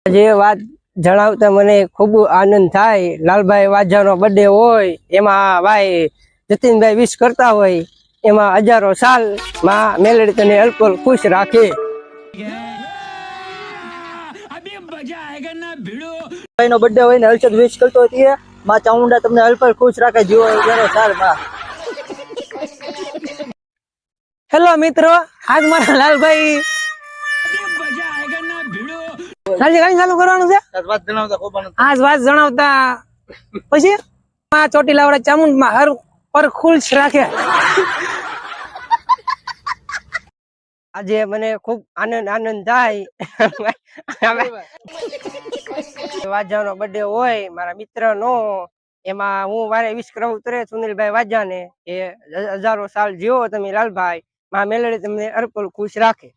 જે વાત જણાવતા મને ખૂબ આનંદ થાય. લાલભાઈ વાજાનો બર્થડે હોય એમાં ભાઈ જતીનભાઈ વિશ કરતા હોય એમાં હજારો સાલ માં મેલડી તને અલ્પલ ખુશ રાખે. ભાઈ નો બર્થડે હોય ને હર્ષદ વિશ કરતો હોય માં ચામુંડા તમને અલ્પલ ખુશ રાખે. જીવો હજારો સાલ માં. હેલો મિત્રો, આજ મારા લાલભાઈ ચાલુ કરવાનું છે. આજ વાત જણાવતા પછી ચોટીલા વાળા ચામુંડમાં હર પર ખુશ રાખે. આજે મને ખૂબ આનંદ થાય. વાજાનો બર્થડે હોય મારા મિત્ર નો, એમાં હું વારે વિશ કરાવું તરે સુનિલભાઈ વાજાને કે હજારો સાલ જીવો તમે લાલભાઈ, માં મેલડી તમને અર્પલ ખુશ રાખે.